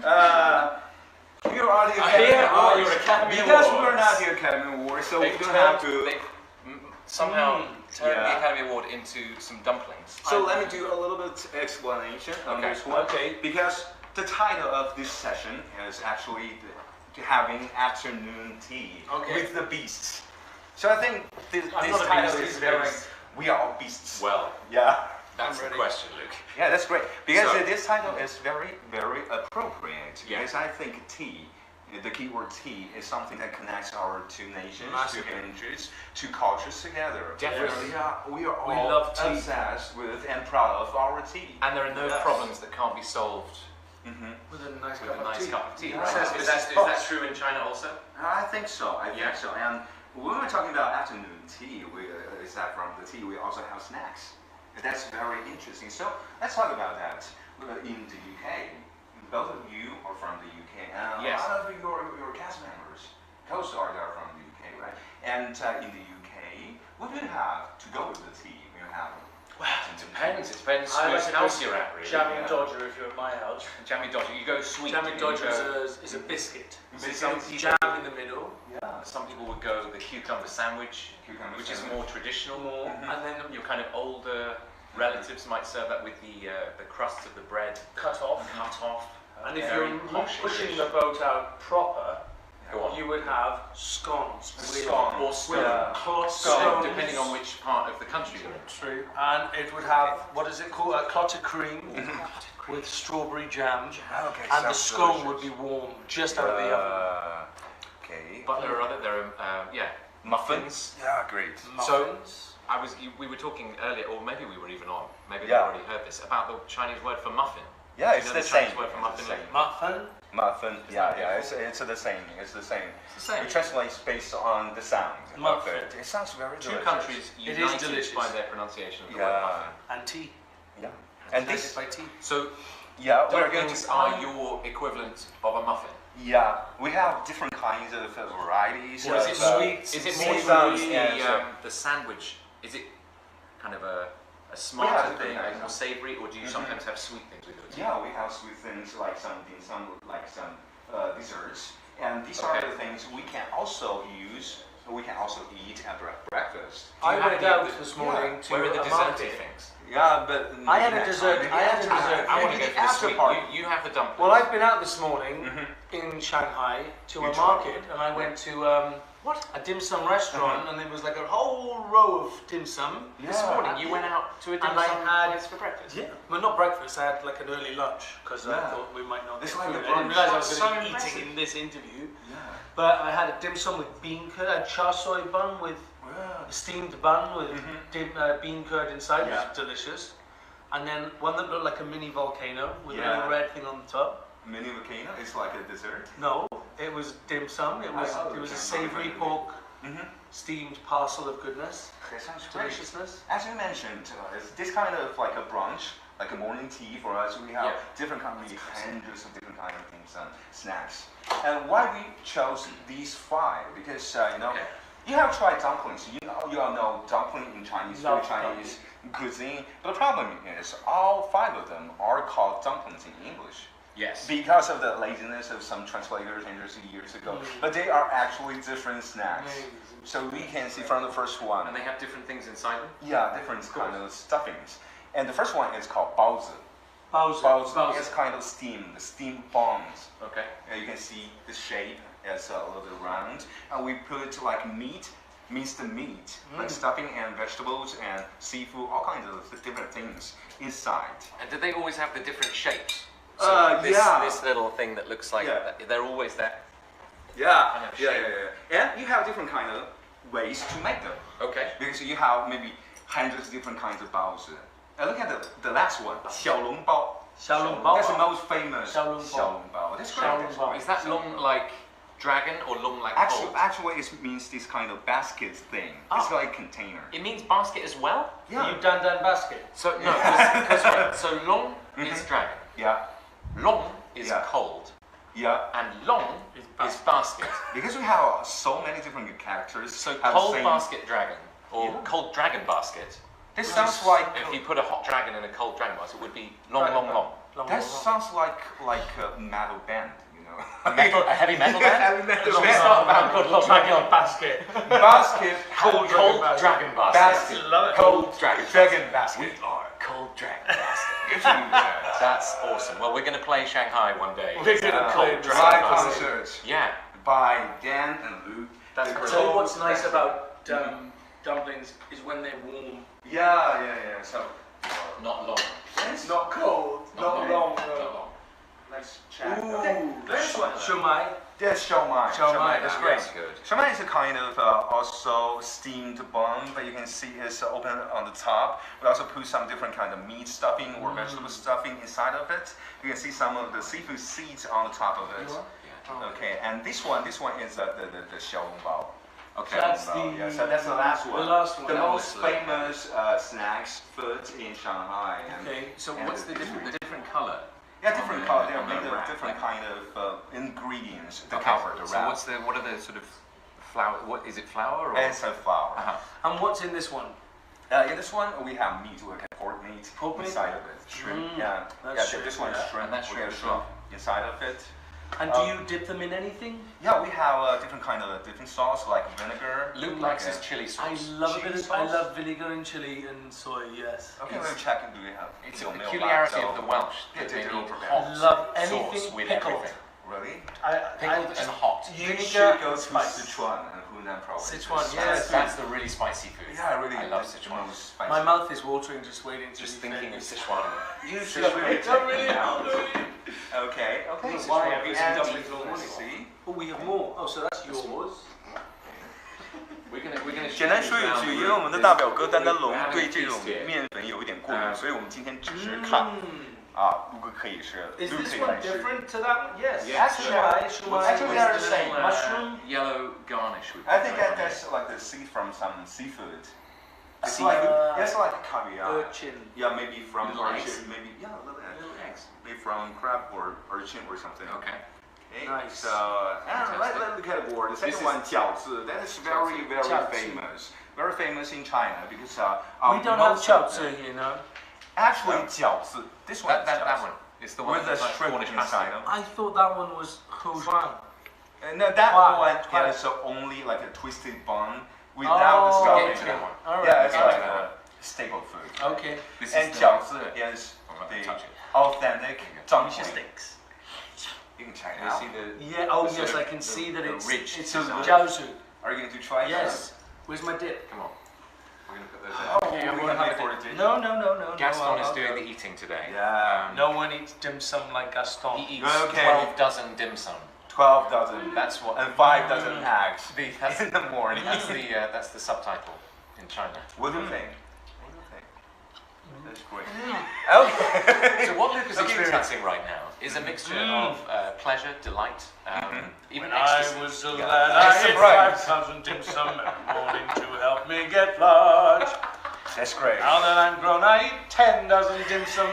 We are the Academy Award. You're Academy because Awards. we're not the Academy Award, so They've we don't have turned- to. they've somehow turned the Yeah. Academy Award into some dumplings. So let me do a little bit explanation on Okay. this one. Okay. Because the title of this session is actually having afternoon tea Okay. with the beasts. So I think this I'm not a title beast, is he's a very. beast. We are all beasts. Well, Yeah. that's the ready. question, Luke. Yeah, that's great. Because So- this title is very, very appropriate. Yeah. Because I think tea, the keyword tea, is something that connects our two nations, Massively. two countries, two cultures together. Definitely. We are We all love tea. obsessed with and proud of our tea. And there are no Yes. problems that can't be solved With a nice with cup a of nice tea. cup of tea. Yeah. Right? Says Is Mrs. that Fox. true in China also? I think so. I Yeah. think so. And when we're talking about afternoon tea, aside from the tea, we also have snacks. That's very interesting. So let's talk about that. In the UK, both of you are from the UK, and Yes. a lot of your cast members, co-stars are from the UK, right? And in the UK, what do you have to go with the tea? You have It depends. It depends I whose like house a you're at, really. Jamming Yeah. Dodger if you're at my house. Jammy Dodger. You go sweet. Jamming you Dodger go- is a biscuit. Biscuit. Some jam in the middle, yeah. Some people would go the cucumber sandwich, Cucumber which is sandwich. more traditional. more, Mhm. and then Your kind of older relatives might serve that with the crusts of the bread cut off. cut off. And if Very you're posh pushing English. the boat out proper, Go on. you would have scones with Scone. Or with scone. Yeah. clot Scone, stones. Depending on which part of the country you're in. True. And it would have, what is it called? A clotted cream with strawberry jam. Okay. And the sounds scone would delicious. be warm just out of the oven. Okay. But there are muffins. Yeah, great. So- Muffins. We were talking earlier, or maybe we were even on, maybe Yeah. you already heard this, about the Chinese word for muffin. Yeah, Do it's you know the Chinese same. word for It's muffin? the same. Muffin. Muffin. Yeah, that yeah. It's the same. It's the same. It's the same. It translates based on the sound Muffin. of it. It sounds very Two delicious. countries It is united delicious. by their pronunciation of the word Yeah. muffin. And tea. Yeah. And United this. by tea. So Yeah, we're going dumplings to. are your equivalent of a muffin. Yeah, we have different kinds of varieties. Or is of, it sweet? Is it Savory more and, the sandwich? Is it kind of a Yeah, smarter different thing, kinds. more savoury, or do you Mhm. sometimes have sweet things with it? Yeah, we have sweet things like some desserts, and these are Okay. the things we can also use. We can also eat at breakfast. Do you I have went any of out the- this morning to Where are the a desserty market. things? Yeah, but I had a next dessert- time, maybe I had a after dessert. that. I want to Maybe go the for the after sweet. party. You have the dumplings. Well, I've been out this morning Mhm. in Shanghai to You a tried? market, and I went to a dim sum restaurant, and there was like a whole row of dim sum. This Yeah. morning you went out to a dim And I sum had- place for breakfast. Yeah. Well, not breakfast. I had like an early lunch because I Yeah. thought we might not It's get like food. a I didn't brunch. realize I was That's going to so be impressive. eating in this interview. Yeah. But I had a dim sum with bean curd, a char soy bun with Well, a steamed bun with Mhm. bean curd inside, which Yeah. was delicious. And then one that looked like a mini volcano with a Yeah. little red thing on the top. mini volcano is like a dessert. No, it was dim sum. It was I love it was a dim sum. savoury pork Mm-hmm. steamed parcel of goodness, That sounds great. deliciousness. As you mentioned, it's this kind of like a brunch, like a morning tea for us. We have Yeah. different kinds, hundreds of different kind of things and snacks. And why we chose these five? Because Okay. you have tried dumplings. You all know dumpling in Chinese Love food, Chinese cuisine. But the problem is, all five of them are called dumplings in English Yes. because of the laziness of some translators hundreds of years ago. But they are actually different snacks. Amazing. So we can see from the first one. And they have different things inside them. Yeah, different kind of stuffings. And the first one is called baozi. Baozi. Baozi is kind of steamed buns. Okay. You can see the shape is a little bit round. And we put like minced meat, like stuffing and vegetables and seafood, all kinds of different things inside. And do they always have the different shapes? Yeah. This little thing that looks like Yeah. they're always there. Yeah, Kind of yeah, shape. yeah, yeah. And you have different kind of ways to make them. Okay. Because you have maybe hundreds of different kinds of baozi. And look at the last one, xiaolongbao. Xiaolongbao. That's the most famous Xiaolongbao. xiaolongbao. That's great. Xiaolongbao. Is that long like dragon or long like bolt? Actually, it means this kind of basket thing. It's Oh. like container. It means basket as well. Yeah. You dan dan basket. So no, because wait, so long is dragon, Yeah, long is Yeah. cold, yeah. and long is basket. Because we have so many different characters. So have cold same- basket dragon or Yeah. cold dragon basket. This sounds like If you put a hot dragon in a cold dragon basket, it would be long, Dragon long, basket. long. That sounds like a metal band, you know. A heavy metal band? Heavy metal Long band. start band called Long Dragon Basket. Basket. Cold Dragon Basket. Basket. Love it. Cold Dragon. Dragon basket. are Cold Dragon Basket. That's awesome. Well, we're going to play Shanghai one day. We're gonna play Cold Dragon Live Basket. concerts Yeah. by Dan and Luke. That's The great. Tell you what's Cold nice Basket. about dumplings is when they're warm. Yeah. So Not long. it's Not cold, not long. Not long. Let's check. Ooh, Okay. this one. Shumai. That's Xiaomai. Xiaomai, That's yeah. great. That's good. Xiaomai is a kind of also steamed bun, but you can see it's open on the top. We also put some different kind of meat stuffing or vegetable stuffing inside of it. You can see some of the seafood seeds on the top of it. Yeah. Okay, and this one is the xiaolongbao. Okay, That's yeah, so that's the last one. The last one. The That most was, famous snacks food in Shanghai. And Okay, so and what's the different color? Yeah, different on color. the- They're on the made of wrap, different like- kind of ingredients. The Okay, cover, the so wrap. what are the sort of flour? What is it? Flour or? It's a flour. Uh-huh. And what's in this one? In this one, we have meat. We have pork meat Pork meat? inside of it. Shrimp. Yeah, That's yeah. This shrimp, one is yeah. shrimp. And that's We have shrimp as well. inside of it. And do you dip them in anything? Yeah, we have different kind of different sauce like vinegar. Luke like likes his chili sauce. I love Chili it. I sauce? love vinegar and chili and soy. Yes. Okay, It's- we'll check it. Do we have? It's a有没有 peculiarity 辣椒 of the Welsh Yeah, that they they need do. hot Love sauce anything with pickled. everything. Really? Pickled and hot. You should Vinegar go and to spice. Sichuan and Hunan province. Sichuan, It's yes. That's the really spicy food. Yeah, really. I love the Sichuan. most spicy. My mouth is watering just waiting to Just be thinking of finished. Sichuan. You should Don't really really- check don't really- it out. don't really. Okay. This is Why why are we I've got some adding dumplings all morning. see? Oh, we have more. Oh, so that's yours. We're gonna 简单说一句，因为我们的大表哥丹丹龙对这种面粉有一点过敏，所以我们今天只是看啊，如果可以是 Is 陆 this 可以 one 来吃。 different to that one? Yes. Yes. Actually, they're the same. Mushroom. yellow garnish. With I think that's like the seed from some seafood. It's Seafood. like it's like caviar. Urchin. Yeah, maybe from Little urchin, eggs. maybe yeah, little eggs. Little eggs. Maybe from crab or urchin or something. Okay. Okay, Nice. so let's look at the board. The second This is- one, 饺子. That is very, very 饺子. famous. Very famous in China because We don't have most of chaozi them- here, no. Actually, 饺子. This one. That is that 饺子. one. It's the one With the that's like shrimp Cornish inside. pasty. I thought that one was Hujuan. No, that Why? one Why? is only like a twisted bun without the Oh, stuffing. Get to that one. All right. Yeah, it's Get like to that a staple food. Okay. This And is 饺子is I'm not gonna the touch it. authentic dumpling. Sticks. You can check it You out. see the Yeah. Oh, The yes, sort I of- can the- see that the it's ridge it's design. jiaozu. Are you going to try it? Yes. Where's my dip? Come on. We're gonna put those Oh, in. we everyone can have pay a for dip. it. No, no, no, no. Gaston no, is I'll doing go. the eating today. Yeah. No one eats dim sum like Gaston. He eats Okay. 12 dozen dim sum. 12 dozen. That's what. And 5 dozen eggs That's in the morning. That's the subtitle in China. What do you think? What do you think? That's great. Mm. Okay. So what Luke is Okay, experiencing right now is a mixture of pleasure, delight, even When I ecstasy. was a Yeah. lad, I ate Surprise. 5,000 dim sum every morning to help me get large. That's great. Now that I'm grown, I eat 10 dozen dim sum.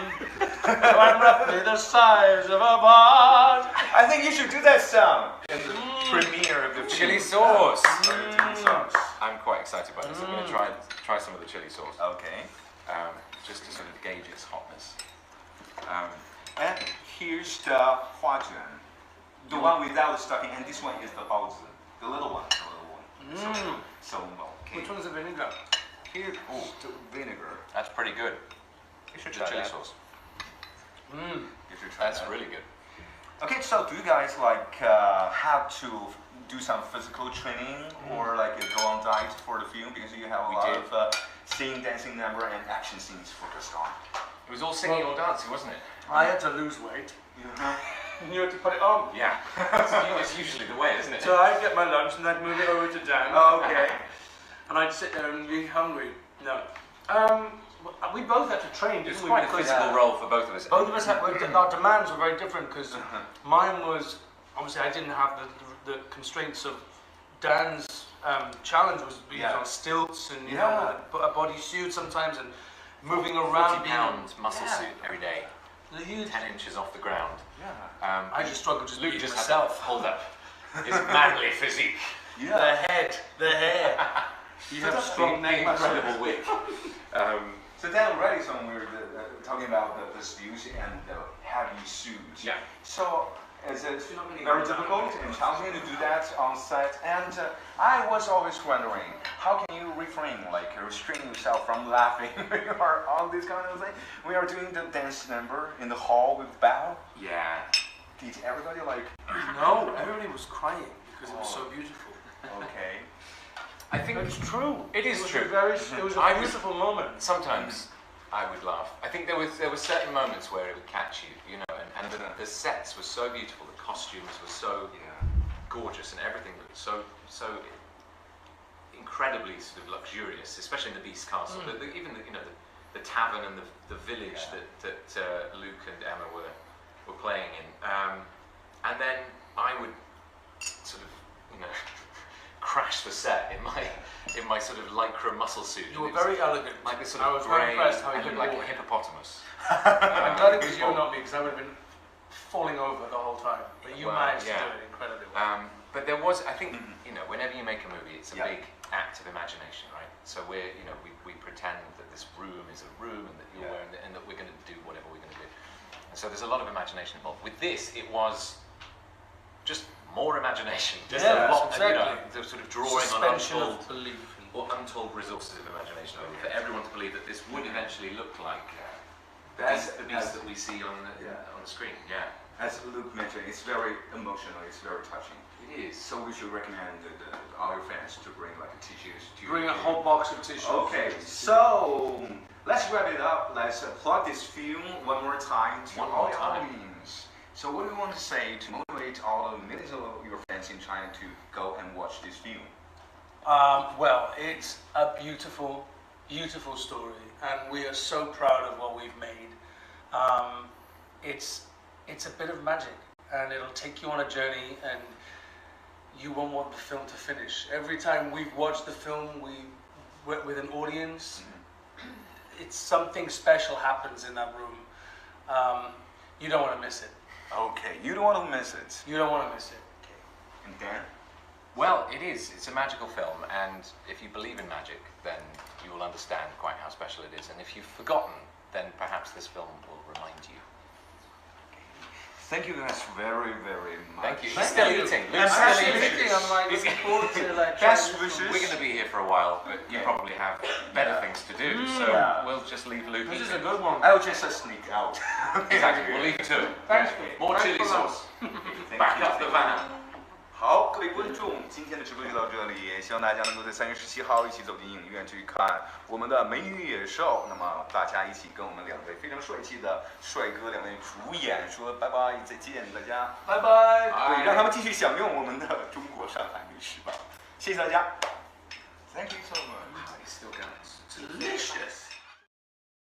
So I'm roughly the size of a barge. I think you should do that sound in the premiere of the Chili film. sauce. Chili sauce. I'm quite excited about this. I'm going to try some of the chili sauce, Okay. just to sort of gauge its hotness. And here's the huajuan. The one without the stuffing, and this one is the baozi. The little one. The little one. So, okay. Which one's the vinegar? Here, oh, the vinegar. That's pretty good. You should The try chili that. sauce. You should try That's that. really good. Okay, so do you guys like have to do some physical training or like go on diet for the film because you have a We lot did. of singing, dancing number and action scenes focused on? It was all singing or dancing, wasn't it? I had to lose weight. Mm-hmm. And you had to put it on. Yeah. It's usually the way, isn't it? So I'd get my lunch and I'd move it over to Dan. Oh, okay. And I'd sit there and be hungry. No. We both had to train, It was didn't we? quite a Because physical role for both of us. both of us had, our demands were very different because mine was, obviously I didn't have the constraints of Dan's challenge was being Yeah. on stilts and you Yeah. know, with a bodysuit sometimes and moving around. 40-pound muscle Yeah. suit every day, The huge, 10 inches off the ground. Yeah. I just struggled just Luke being just myself. had to hold up his manly physique. The head, the hair. You have strong The neck muscles. incredible wig. So then already, so we're talking about the suits and the heavy suits. Yeah. So it's very difficult and challenging to do that on set. And I was always wondering, how can you refrain, like restrain yourself from laughing when you are on this kind of thing? We are doing the dance number in the hall with Bao. Yeah. Did everybody like? No, everybody was crying because it was so beautiful. Okay. I think It's true. It is true. It was a beautiful moment. Sometimes I would laugh. I think there were certain moments where it would catch you, you know, and the sets were so beautiful, the costumes were so gorgeous, and everything looked so incredibly sort of luxurious, especially in the Beast Castle. Even the tavern and the village that Luke and Emma were playing in, and then I would sort of crash the set in my sort of lycra muscle suit. You were very elegant. Like this sort I of was very grey, impressed how you and could like walk. a hippopotamus. I'm glad it was you, not me, because I would have been falling over the whole time. But you Well, managed yeah. to do it incredibly well. But there was, I think, whenever you make a movie, it's a Yeah. big act of imagination, right? So we pretend that this room is a room, and that you're wearing it, and that we're going to do whatever we're going to do. And so there's a lot of imagination involved. With this, it was just more imagination, just a lot, the sort of drawing Suspension on of belief. untold resources of imagination for everyone to believe that this would eventually look like the beast that we see on the screen. Yeah, As Luke mentioned, it's very emotional. It's very touching. it is. So we should recommend all your fans to bring like tissues. Bring a whole box of tissues. Okay, so let's wrap it up. Let's plug this film one more time to One all more the time. audience. So what do you want to say to motivate all the millions of your fans in China to go and watch this film? Well, it's a beautiful, beautiful story, and we are so proud of what we've made. It's a bit of magic, and it'll take you on a journey, and you won't want the film to finish. Every time we've watched the film, with an audience, it's something special happens in that room. You don't want to miss it. Okay, you don't want to miss it. You don't want to miss it. And Dan? Well, it is. It's a magical film, and if you believe in magic, then you will understand quite how special it is. And if you've forgotten, then perhaps this film will remind you. Thank you guys very, very much. Thank you. He's Thank still you. eating. I'm Luke's actually still eating. eating. I'm like looking forward to like Best trying this wishes. We're going to be here for a while, but you Yeah. probably have better things to do, so Yeah. we'll just leave Luke This is eating. a good one. I'll just sneak out. Exactly. We'll leave two. Thanks. More Thanks chili for that. sauce. Thank Back you. up the van. 好，各位观众，今天的直播就到这里，也希望大家能够在3月17号一起走进影院去看我们的《美女与野兽》。那么大家一起跟我们2位非常帅气的帅哥2位主演说拜拜，再见，大家。拜拜。对，让他们继续享用我们的中国上海美食吧。谢谢大家。Thank you so much. Still